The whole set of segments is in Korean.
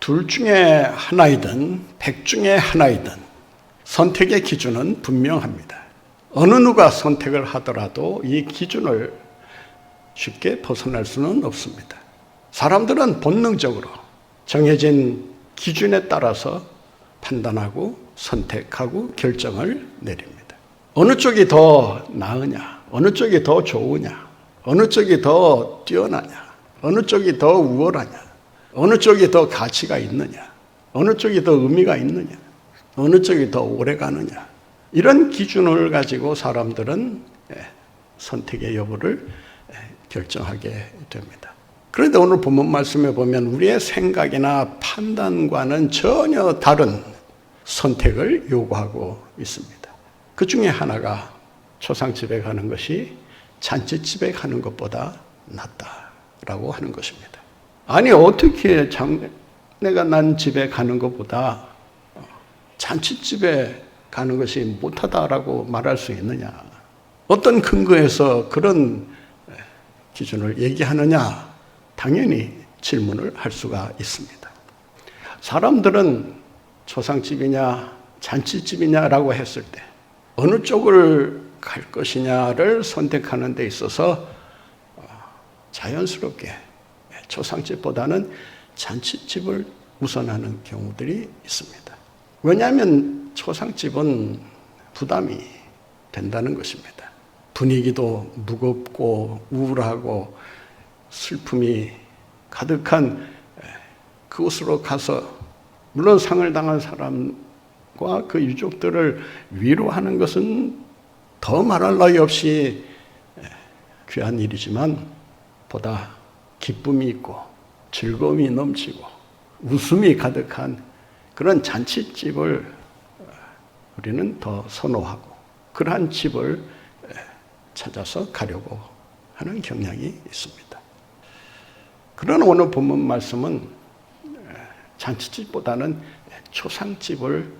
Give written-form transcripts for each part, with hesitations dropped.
둘 중에 하나이든 백 중에 하나이든 선택의 기준은 분명합니다. 어느 누가 선택을 하더라도 이 기준을 쉽게 벗어날 수는 없습니다. 사람들은 본능적으로 정해진 기준에 따라서 판단하고 선택하고 결정을 내립니다. 어느 쪽이 더 나으냐, 어느 쪽이 더 좋으냐, 어느 쪽이 더 뛰어나냐, 어느 쪽이 더 우월하냐, 어느 쪽이 더 가치가 있느냐, 어느 쪽이 더 의미가 있느냐, 어느 쪽이 더 오래 가느냐, 이런 기준을 가지고 사람들은 선택의 여부를 결정하게 됩니다. 그런데 오늘 본문 말씀에 보면 우리의 생각이나 판단과는 전혀 다른 선택을 요구하고 있습니다. 그 중에 하나가 초상집에 가는 것이 잔치집에 가는 것보다 낫다라고 하는 것입니다. 아니 어떻게 장례가 난 집에 가는 것보다 잔치집에 가는 것이 못하다라고 말할 수 있느냐? 어떤 근거에서 그런 기준을 얘기하느냐? 당연히 질문을 할 수가 있습니다. 사람들은 초상집이냐 잔치집이냐라고 했을 때 어느 쪽을 갈 것이냐를 선택하는 데 있어서 자연스럽게 초상집보다는 잔치집을 우선하는 경우들이 있습니다. 왜냐하면 초상집은 부담이 된다는 것입니다. 분위기도 무겁고 우울하고 슬픔이 가득한 그곳으로 가서 물론 상을 당한 사람과 그 유족들을 위로하는 것은 더 말할 나위 없이 귀한 일이지만 보다 기쁨이 있고 즐거움이 넘치고 웃음이 가득한 그런 잔치집을 우리는 더 선호하고 그러한 집을 찾아서 가려고 하는 경향이 있습니다. 그러나 오늘 본문 말씀은 잔치집보다는 초상집을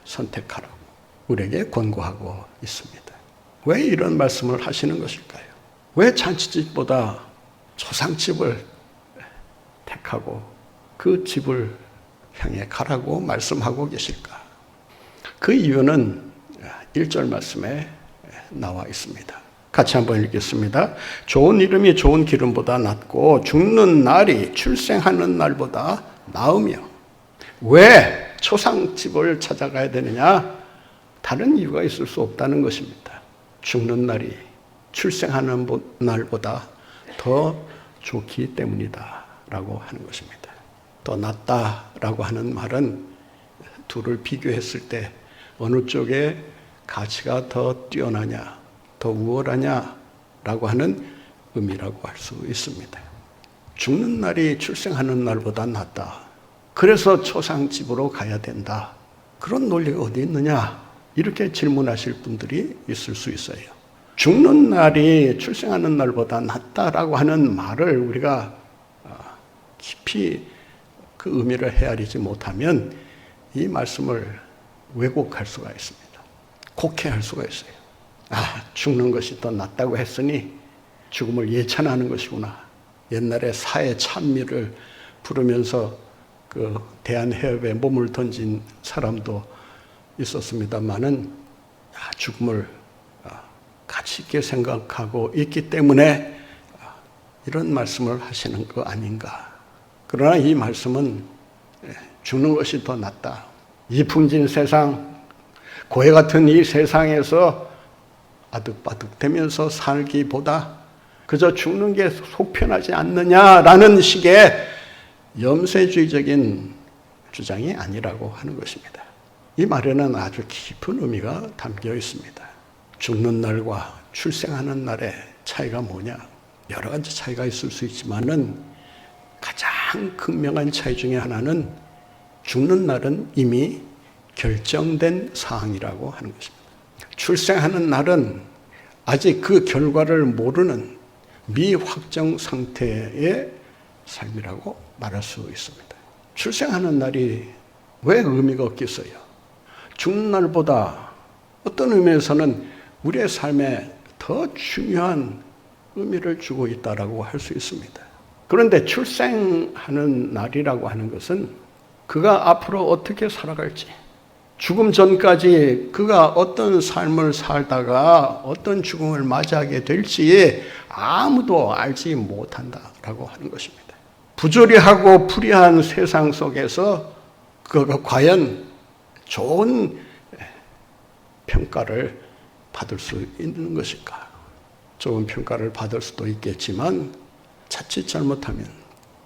선택하라고 우리에게 권고하고 있습니다. 왜 이런 말씀을 하시는 것일까요? 왜 잔치집보다 초상집을 택하고 그 집을 향해 가라고 말씀하고 계실까? 그 이유는 1절 말씀에 나와 있습니다. 같이 한번 읽겠습니다. 좋은 이름이 좋은 기름보다 낫고 죽는 날이 출생하는 날보다 나으며. 왜 초상집을 찾아가야 되느냐? 다른 이유가 있을 수 없다는 것입니다. 죽는 날이 출생하는 날보다 더 좋기 때문이다 라고 하는 것입니다. 더 낫다라고 하는 말은 둘을 비교했을 때 어느 쪽에 가치가 더 뛰어나냐, 더 우월하냐라고 하는 의미라고 할 수 있습니다. 죽는 날이 출생하는 날보다 낫다. 그래서 초상집으로 가야 된다. 그런 논리가 어디 있느냐? 이렇게 질문하실 분들이 있을 수 있어요. 죽는 날이 출생하는 날보다 낫다라고 하는 말을 우리가 깊이 그 의미를 헤아리지 못하면 이 말씀을 왜곡할 수가 있습니다. 곡해할 수가 있어요. 죽는 것이 더 낫다고 했으니 죽음을 예찬하는 것이구나. 옛날에 사회 찬미를 부르면서 그 대한해협에 몸을 던진 사람도 있었습니다만은 죽음을 가치 있게 생각하고 있기 때문에 이런 말씀을 하시는 거 아닌가. 그러나 이 말씀은 죽는 것이 더 낫다. 이 풍진 세상, 고해 같은 이 세상에서 아득바득대면서 살기보다 그저 죽는 게 속편하지 않느냐라는 식의 염세주의적인 주장이 아니라고 하는 것입니다. 이 말에는 아주 깊은 의미가 담겨 있습니다. 죽는 날과 출생하는 날의 차이가 뭐냐? 여러 가지 차이가 있을 수 있지만은 가장 극명한 차이 중에 하나는 죽는 날은 이미 결정된 사항이라고 하는 것입니다. 출생하는 날은 아직 그 결과를 모르는 미확정 상태의 삶이라고 말할 수 있습니다. 출생하는 날이 왜 의미가 없겠어요? 죽는 날보다 어떤 의미에서는 우리의 삶에 더 중요한 의미를 주고 있다라고 할 수 있습니다. 그런데 출생하는 날이라고 하는 것은 그가 앞으로 어떻게 살아갈지, 죽음 전까지 그가 어떤 삶을 살다가 어떤 죽음을 맞이하게 될지 아무도 알지 못한다라고 하는 것입니다. 부조리하고 불의한 세상 속에서 그가 과연 좋은 평가를 받을 수 있는 것일까? 좋은 평가를 받을 수도 있겠지만 자칫 잘못하면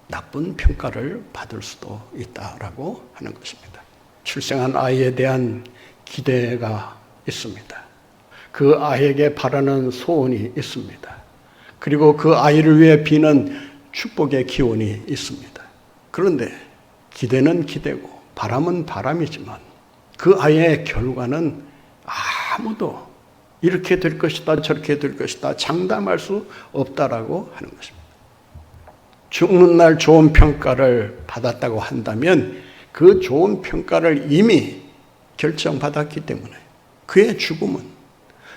나쁜 평가를 받을 수도 있다라고 하는 것입니다. 출생한 아이에 대한 기대가 있습니다. 그 아이에게 바라는 소원이 있습니다. 그리고 그 아이를 위해 비는 축복의 기원이 있습니다. 그런데 기대는 기대고 바람은 바람이지만 그 아이의 결과는 아무도 이렇게 될 것이다 저렇게 될 것이다 장담할 수 없다라고 하는 것입니다. 죽는 날 좋은 평가를 받았다고 한다면 그 좋은 평가를 이미 결정받았기 때문에 그의 죽음은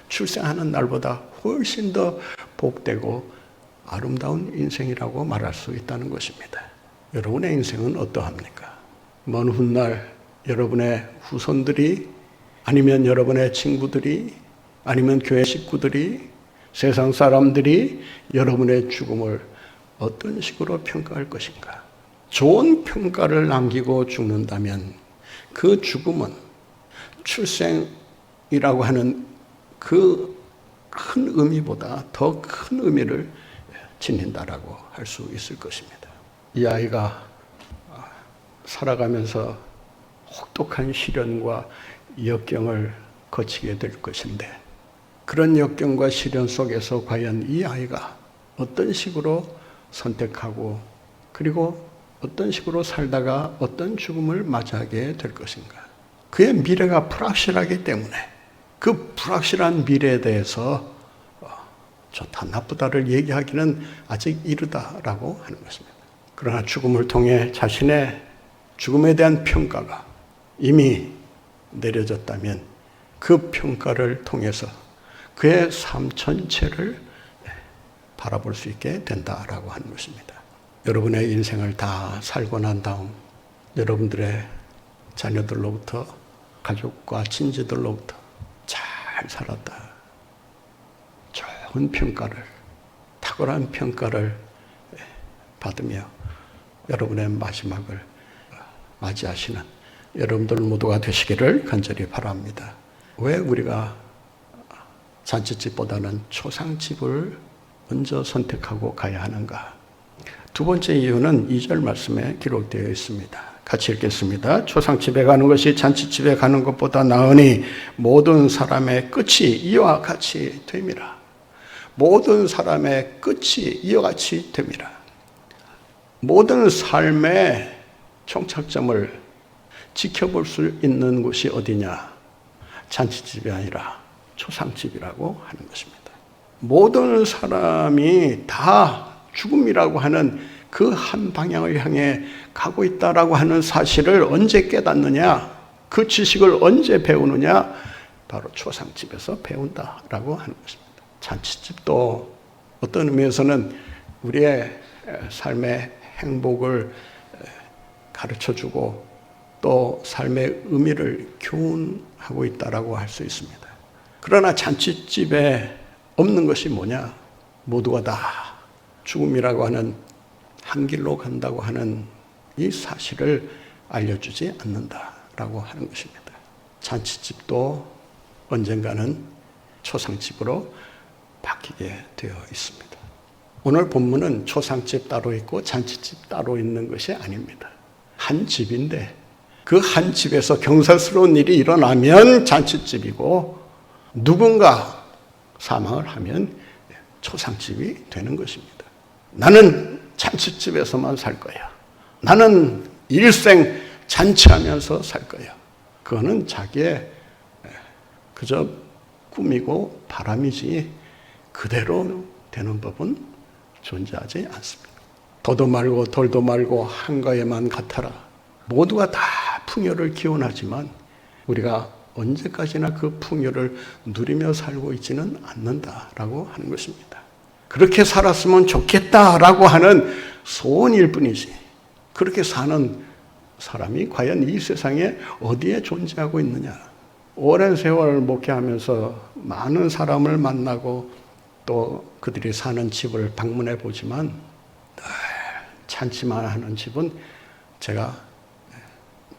출생하는 날보다 훨씬 더 복되고 아름다운 인생이라고 말할 수 있다는 것입니다. 여러분의 인생은 어떠합니까? 먼 훗날 여러분의 후손들이 아니면 여러분의 친구들이 아니면 교회 식구들이 세상 사람들이 여러분의 죽음을 어떤 식으로 평가할 것인가? 좋은 평가를 남기고 죽는다면 그 죽음은 출생이라고 하는 그 큰 의미보다 더 큰 의미를 지닌다라고 할 수 있을 것입니다. 이 아이가 살아가면서 혹독한 시련과 역경을 거치게 될 것인데 그런 역경과 시련 속에서 과연 이 아이가 어떤 식으로 선택하고 그리고 어떤 식으로 살다가 어떤 죽음을 맞이하게 될 것인가. 그의 미래가 불확실하기 때문에 그 불확실한 미래에 대해서 좋다 나쁘다를 얘기하기는 아직 이르다라고 하는 것입니다. 그러나 죽음을 통해 자신의 죽음에 대한 평가가 이미 내려졌다면 그 평가를 통해서 그의 삶 전체를 바라볼 수 있게 된다라고 하는 것입니다. 여러분의 인생을 다 살고 난 다음 여러분들의 자녀들로부터 가족과 친지들로부터 잘 살았다. 좋은 평가를, 탁월한 평가를 받으며 여러분의 마지막을 맞이하시는 여러분들 모두가 되시기를 간절히 바랍니다. 왜 우리가 잔치집보다는 초상집을 먼저 선택하고 가야 하는가? 두 번째 이유는 2절 말씀에 기록되어 있습니다. 같이 읽겠습니다. 초상집에 가는 것이 잔치집에 가는 것보다 나으니 모든 사람의 끝이 이와 같이 됨이라. 모든 사람의 끝이 이와 같이 됨이라. 모든 삶의 종착점을 지켜볼 수 있는 곳이 어디냐? 잔치집이 아니라 초상집이라고 하는 것입니다. 모든 사람이 다 죽음이라고 하는 그 한 방향을 향해 가고 있다라고 하는 사실을 언제 깨닫느냐? 그 지식을 언제 배우느냐? 바로 초상집에서 배운다라고 하는 것입니다. 잔치집도 어떤 의미에서는 우리의 삶의 행복을 가르쳐주고 또 삶의 의미를 교훈하고 있다라고 할 수 있습니다. 그러나 잔치집에 없는 것이 뭐냐? 모두가 다 죽음이라고 하는 한 길로 간다고 하는 이 사실을 알려주지 않는다라고 하는 것입니다. 잔치집도 언젠가는 초상집으로 바뀌게 되어 있습니다. 오늘 본문은 초상집 따로 있고 잔치집 따로 있는 것이 아닙니다. 한 집인데 그 한 집에서 경사스러운 일이 일어나면 잔치집이고 누군가 사망을 하면 초상집이 되는 것입니다. 나는 잔치집에서만 살 거야. 나는 일생 잔치하면서 살 거야. 그거는 자기의 그저 꿈이고 바람이지 그대로 되는 법은 존재하지 않습니다. 더도 말고 덜도 말고 한가에만 같아라. 모두가 다 풍요를 기원하지만 우리가 언제까지나 그 풍요를 누리며 살고 있지는 않는다라고 하는 것입니다. 그렇게 살았으면 좋겠다라고 하는 소원일 뿐이지 그렇게 사는 사람이 과연 이 세상에 어디에 존재하고 있느냐. 오랜 세월 목회하면서 많은 사람을 만나고 또 그들이 사는 집을 방문해 보지만 잔치만 하는 집은 제가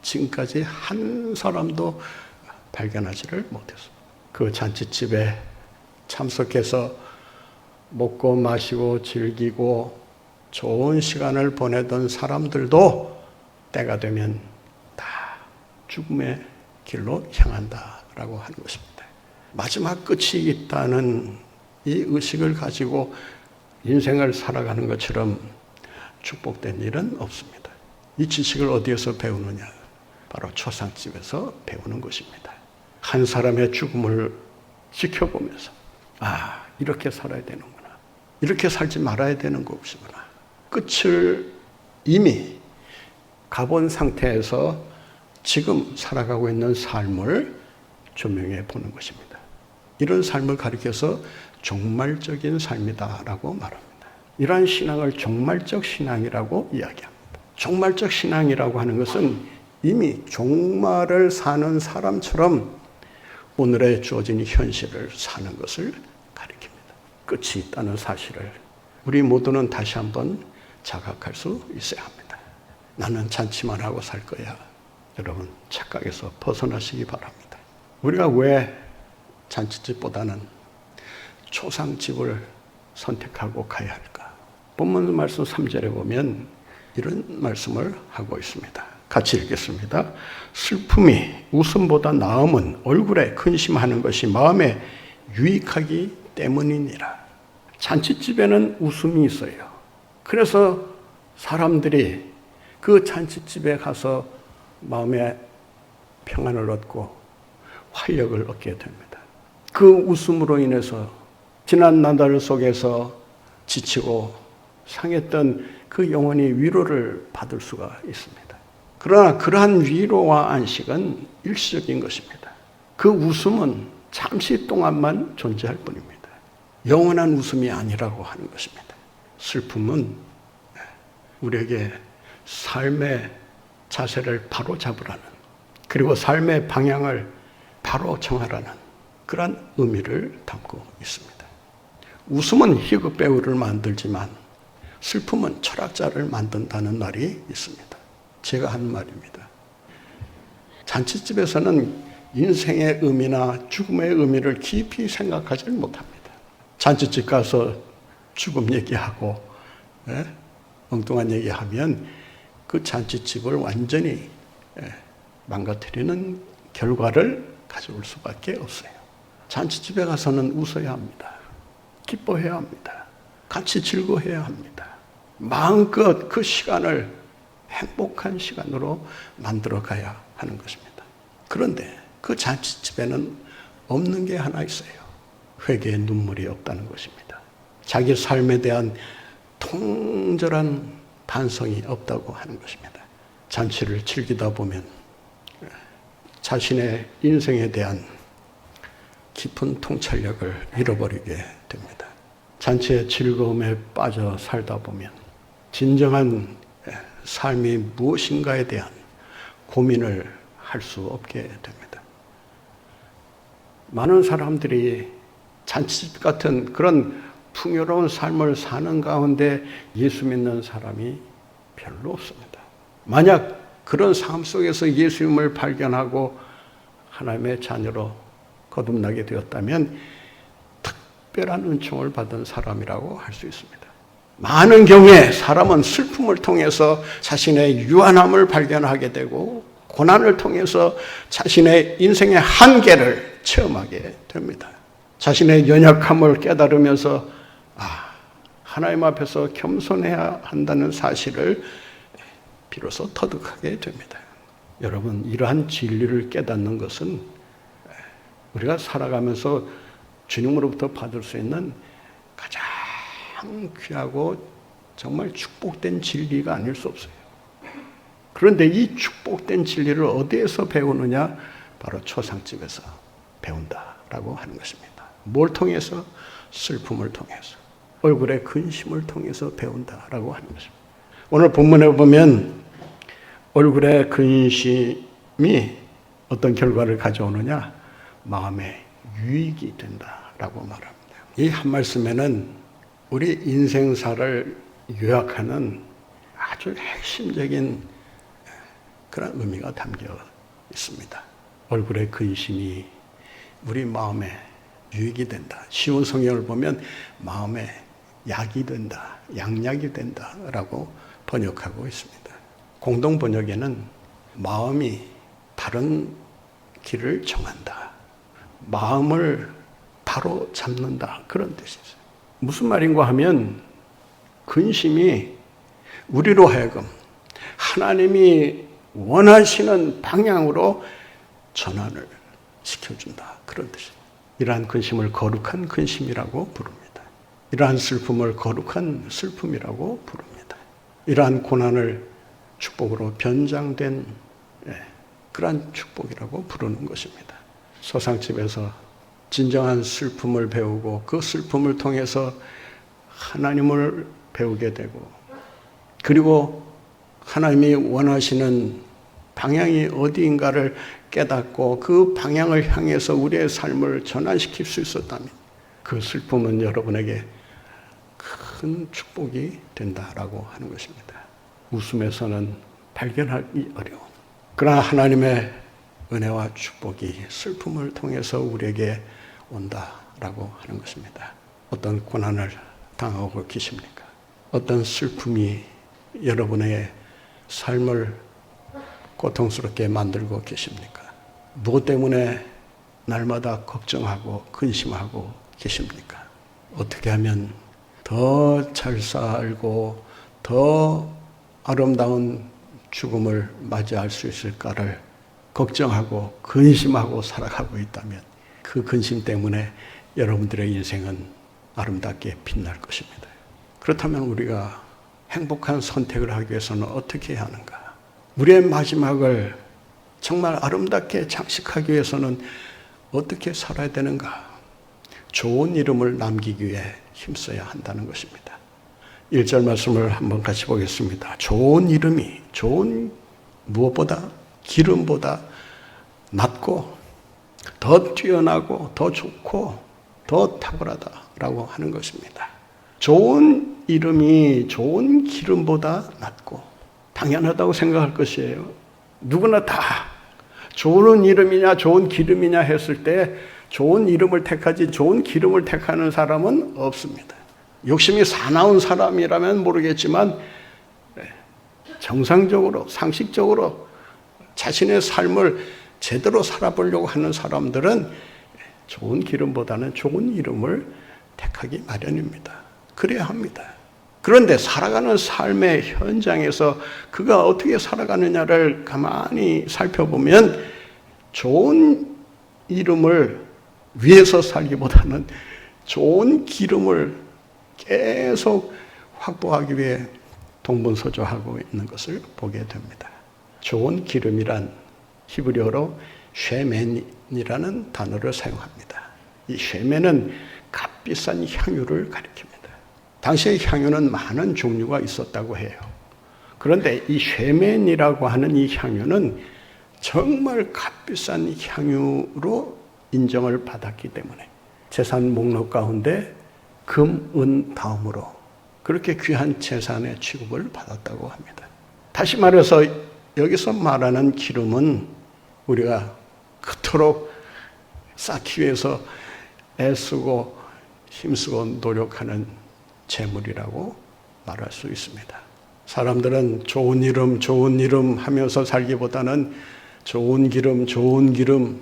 지금까지 한 사람도 발견하지를 못했어요. 그 잔치집에 참석해서 먹고 마시고 즐기고 좋은 시간을 보내던 사람들도 때가 되면 다 죽음의 길로 향한다라고 하는 것입니다. 마지막 끝이 있다는 이 의식을 가지고 인생을 살아가는 것처럼 축복된 일은 없습니다. 이 지식을 어디에서 배우느냐? 바로 초상집에서 배우는 것입니다. 한 사람의 죽음을 지켜보면서 이렇게 살아야 되는구나. 이렇게 살지 말아야 되는 것이구나. 끝을 이미 가본 상태에서 지금 살아가고 있는 삶을 조명해 보는 것입니다. 이런 삶을 가리켜서 종말적인 삶이다라고 말합니다. 이러한 신앙을 종말적 신앙이라고 이야기합니다. 종말적 신앙이라고 하는 것은 이미 종말을 사는 사람처럼 오늘의 주어진 현실을 사는 것을 가리킵니다. 끝이 있다는 사실을 우리 모두는 다시 한번 자각할 수 있어야 합니다. 나는 잔치만 하고 살 거야. 여러분 착각에서 벗어나시기 바랍니다. 우리가 왜 잔치집보다는 초상집을 선택하고 가야 할까? 본문 말씀 3절에 보면 이런 말씀을 하고 있습니다. 같이 읽겠습니다. 슬픔이 웃음보다 나음은 얼굴에 근심하는 것이 마음에 유익하기 때문이니라. 잔치집에는 웃음이 있어요. 그래서 사람들이 그 잔치집에 가서 마음에 평안을 얻고 활력을 얻게 됩니다. 그 웃음으로 인해서 지난 나날 속에서 지치고 상했던 그 영혼이 위로를 받을 수가 있습니다. 그러나 그러한 위로와 안식은 일시적인 것입니다. 그 웃음은 잠시 동안만 존재할 뿐입니다. 영원한 웃음이 아니라고 하는 것입니다. 슬픔은 우리에게 삶의 자세를 바로 잡으라는, 그리고 삶의 방향을 바로 정하라는 그런 의미를 담고 있습니다. 웃음은 희극 배우를 만들지만 슬픔은 철학자를 만든다는 말이 있습니다. 제가 한 말입니다. 잔치집에서는 인생의 의미나 죽음의 의미를 깊이 생각하지 못합니다. 잔치집 가서 죽음 얘기하고 엉뚱한 얘기하면 그 잔치집을 완전히 망가뜨리는 결과를 가져올 수밖에 없어요. 잔치집에 가서는 웃어야 합니다. 기뻐해야 합니다. 같이 즐거워해야 합니다. 마음껏 그 시간을 행복한 시간으로 만들어 가야 하는 것입니다. 그런데 그 잔치집에는 없는 게 하나 있어요. 회개의 눈물이 없다는 것입니다. 자기 삶에 대한 통절한 반성이 없다고 하는 것입니다. 잔치를 즐기다 보면 자신의 인생에 대한 깊은 통찰력을 잃어버리게 됩니다. 잔치의 즐거움에 빠져 살다 보면 진정한 삶이 무엇인가에 대한 고민을 할 수 없게 됩니다. 많은 사람들이 잔치집 같은 그런 풍요로운 삶을 사는 가운데 예수 믿는 사람이 별로 없습니다. 만약 그런 삶 속에서 예수님을 발견하고 하나님의 자녀로 거듭나게 되었다면 특별한 은총을 받은 사람이라고 할 수 있습니다. 많은 경우에 사람은 슬픔을 통해서 자신의 유한함을 발견하게 되고 고난을 통해서 자신의 인생의 한계를 체험하게 됩니다. 자신의 연약함을 깨달으면서 하나님 앞에서 겸손해야 한다는 사실을 비로소 터득하게 됩니다. 여러분, 이러한 진리를 깨닫는 것은 우리가 살아가면서 주님으로부터 받을 수 있는 가장 귀하고 정말 축복된 진리가 아닐 수 없어요. 그런데 이 축복된 진리를 어디에서 배우느냐? 바로 초상집에서 배운다라고 하는 것입니다. 뭘 통해서? 슬픔을 통해서, 얼굴의 근심을 통해서 배운다라고 하는 것입니다. 오늘 본문에 보면 얼굴에 근심이 어떤 결과를 가져오느냐? 마음에 유익이 된다라고 말합니다. 이 한 말씀에는 우리 인생사를 요약하는 아주 핵심적인 그런 의미가 담겨 있습니다. 얼굴의 근심이 우리 마음에 유익이 된다. 쉬운 성경을 보면 마음에 약이 된다, 양약이 된다라고 번역하고 있습니다. 공동 번역에는 마음이 바른 길을 정한다. 마음을 바로 잡는다. 그런 뜻이 있어요. 무슨 말인가 하면 근심이 우리로 하여금 하나님이 원하시는 방향으로 전환을 시켜준다. 그런 뜻이에요. 이러한 근심을 거룩한 근심이라고 부릅니다. 이러한 슬픔을 거룩한 슬픔이라고 부릅니다. 이러한 고난을 축복으로 변장된 그러한 축복이라고 부르는 것입니다. 소상집에서 진정한 슬픔을 배우고 그 슬픔을 통해서 하나님을 배우게 되고 그리고 하나님이 원하시는 방향이 어디인가를 깨닫고 그 방향을 향해서 우리의 삶을 전환시킬 수 있었다면 그 슬픔은 여러분에게 큰 축복이 된다라고 하는 것입니다. 웃음에서는 발견하기 어려운 그러나 하나님의 은혜와 축복이 슬픔을 통해서 우리에게 온다라고 하는 것입니다. 어떤 고난을 당하고 계십니까? 어떤 슬픔이 여러분의 삶을 고통스럽게 만들고 계십니까? 무엇 때문에 날마다 걱정하고 근심하고 계십니까? 어떻게 하면 더 잘 살고 더 아름다운 죽음을 맞이할 수 있을까를 걱정하고 근심하고 살아가고 있다면 그 근심 때문에 여러분들의 인생은 아름답게 빛날 것입니다. 그렇다면 우리가 행복한 선택을 하기 위해서는 어떻게 해야 하는가? 우리의 마지막을 정말 아름답게 장식하기 위해서는 어떻게 살아야 되는가? 좋은 이름을 남기기 위해 힘써야 한다는 것입니다. 1절 말씀을 한번 같이 보겠습니다. 좋은 이름이 좋은 무엇보다 기름보다 낫고 더 뛰어나고 더 좋고 더 탁월하다라고 하는 것입니다. 좋은 이름이 좋은 기름보다 낫고 당연하다고 생각할 것이에요. 누구나 다 좋은 이름이냐 좋은 기름이냐 했을 때 좋은 이름을 택하지 좋은 기름을 택하는 사람은 없습니다. 욕심이 사나운 사람이라면 모르겠지만 정상적으로 상식적으로 자신의 삶을 제대로 살아보려고 하는 사람들은 좋은 기름보다는 좋은 이름을 택하기 마련입니다. 그래야 합니다. 그런데 살아가는 삶의 현장에서 그가 어떻게 살아가느냐를 가만히 살펴보면 좋은 이름을 위해서 살기보다는 좋은 기름을 계속 확보하기 위해 동분서주하고 있는 것을 보게 됩니다. 좋은 기름이란 히브리어로 쉐멘이라는 단어를 사용합니다. 이 쉐멘은 값비싼 향유를 가리킵니다. 당시의 향유는 많은 종류가 있었다고 해요. 그런데 이 쉐멘이라고 하는 이 향유는 정말 값비싼 향유로 인정을 받았기 때문에 재산 목록 가운데 금, 은 다음으로 그렇게 귀한 재산의 취급을 받았다고 합니다. 다시 말해서 여기서 말하는 기름은 우리가 그토록 쌓기 위해서 애쓰고 힘쓰고 노력하는 재물이라고 말할 수 있습니다. 사람들은 좋은 이름 하면서 살기보다는 좋은 기름,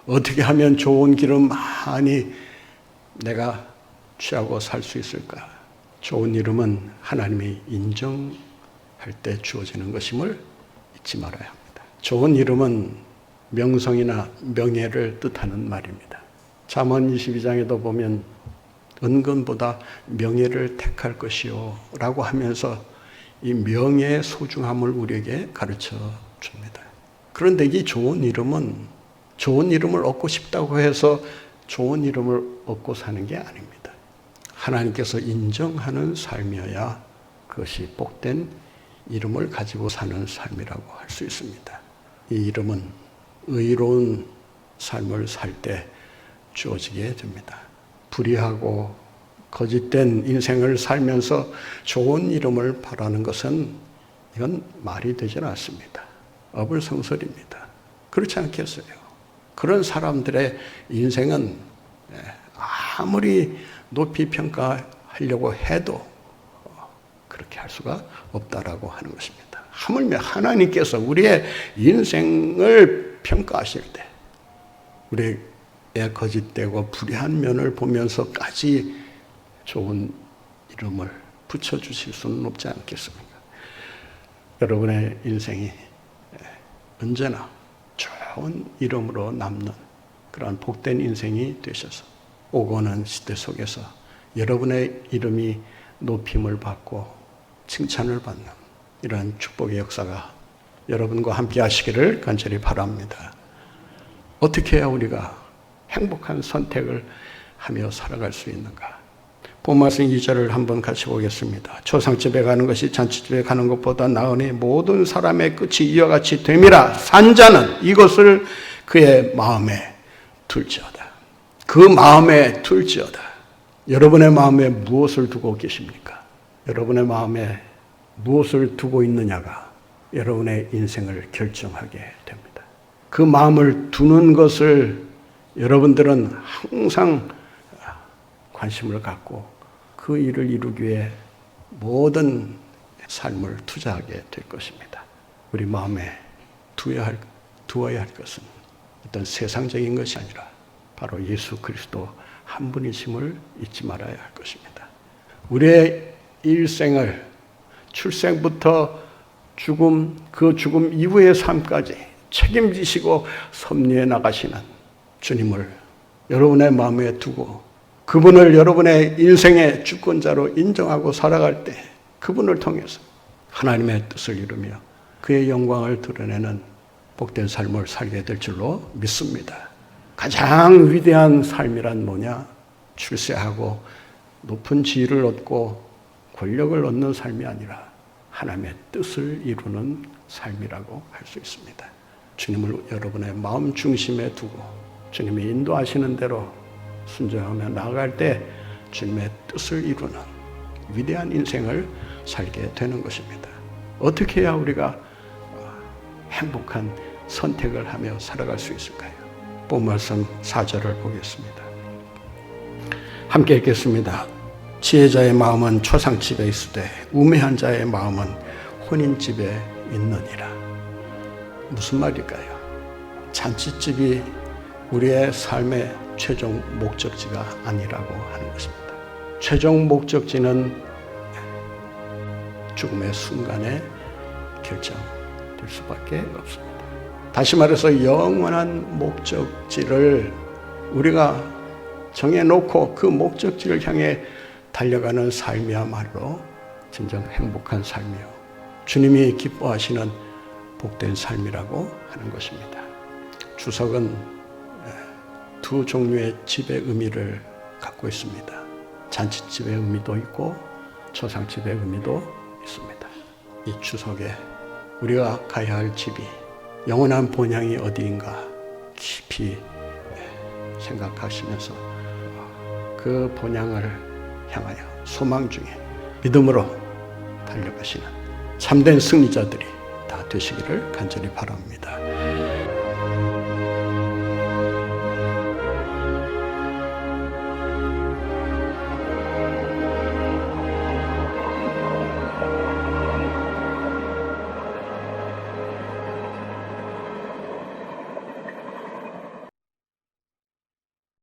어떻게 하면 좋은 기름 많이 내가 취하고 살 수 있을까? 좋은 이름은 하나님이 인정할 때 주어지는 것임을 잊지 말아야 합니다. 좋은 이름은 명성이나 명예를 뜻하는 말입니다. 잠언 22장에도 보면 은근보다 명예를 택할 것이요 라고 하면서 이 명예의 소중함을 우리에게 가르쳐 줍니다. 그런데 이 좋은 이름은 좋은 이름을 얻고 싶다고 해서 좋은 이름을 얻고 사는 게 아닙니다. 하나님께서 인정하는 삶이어야 그것이 복된 이름을 가지고 사는 삶이라고 할 수 있습니다. 이 이름은 의로운 삶을 살 때 주어지게 됩니다. 불의하고 거짓된 인생을 살면서 좋은 이름을 바라는 것은 이건 말이 되지 않습니다. 어불성설입니다. 그렇지 않겠어요? 그런 사람들의 인생은 아무리 높이 평가하려고 해도 그렇게 할 수가 없다라고 하는 것입니다. 하물며 하나님께서 우리의 인생을 평가하실 때 우리의 거짓되고 불의한 면을 보면서까지 좋은 이름을 붙여주실 수는 없지 않겠습니까? 여러분의 인생이 언제나 좋은 이름으로 남는 그러한 복된 인생이 되셔서 오고 오는 시대 속에서 여러분의 이름이 높임을 받고 칭찬을 받는 이러한 축복의 역사가 여러분과 함께 하시기를 간절히 바랍니다. 어떻게 해야 우리가 행복한 선택을 하며 살아갈 수 있는가? 본말씀 2절을 한번 같이 보겠습니다. 초상집에 가는 것이 잔치집에 가는 것보다 나으니 모든 사람의 끝이 이와 같이 됨이라. 산자는 이것을 그의 마음에 둘지어다. 그 마음에 둘지어다. 여러분의 마음에 무엇을 두고 계십니까? 여러분의 마음에 무엇을 두고 있느냐가 여러분의 인생을 결정하게 됩니다. 그 마음을 두는 것을 여러분들은 항상 관심을 갖고 그 일을 이루기 위해 모든 삶을 투자하게 될 것입니다. 우리 마음에 두어야 할 것은 어떤 세상적인 것이 아니라 바로 예수 그리스도 한 분이심을 잊지 말아야 할 것입니다. 우리의 일생을 출생부터 죽음, 그 죽음 이후의 삶까지 책임지시고 섭리해 나가시는 주님을 여러분의 마음에 두고 그분을 여러분의 인생의 주권자로 인정하고 살아갈 때 그분을 통해서 하나님의 뜻을 이루며 그의 영광을 드러내는 복된 삶을 살게 될 줄로 믿습니다. 가장 위대한 삶이란 뭐냐? 출세하고 높은 지위를 얻고 권력을 얻는 삶이 아니라 하나님의 뜻을 이루는 삶이라고 할 수 있습니다. 주님을 여러분의 마음 중심에 두고 주님이 인도하시는 대로 순종하며 나아갈 때 주님의 뜻을 이루는 위대한 인생을 살게 되는 것입니다. 어떻게 해야 우리가 행복한 선택을 하며 살아갈 수 있을까요? 본말씀 4절을 보겠습니다. 함께 읽겠습니다. 지혜자의 마음은 초상집에 있으되 우매한 자의 마음은 혼인집에 있느니라. 무슨 말일까요? 잔치집이 우리의 삶의 최종 목적지가 아니라고 하는 것입니다. 최종 목적지는 죽음의 순간에 결정될 수밖에 없습니다. 다시 말해서 영원한 목적지를 우리가 정해놓고 그 목적지를 향해 달려가는 삶이야말로 진정 행복한 삶이요 주님이 기뻐하시는 복된 삶이라고 하는 것입니다. 주석은 두 종류의 집의 의미를 갖고 있습니다. 잔치집의 의미도 있고 초상집의 의미도 있습니다. 이 주석에 우리가 가야 할 집이 영원한 본향이 어디인가 깊이 생각하시면서 그 본향을 향하여 소망 중에 믿음으로 달려가시는 참된 승리자들이 다 되시기를 간절히 바랍니다.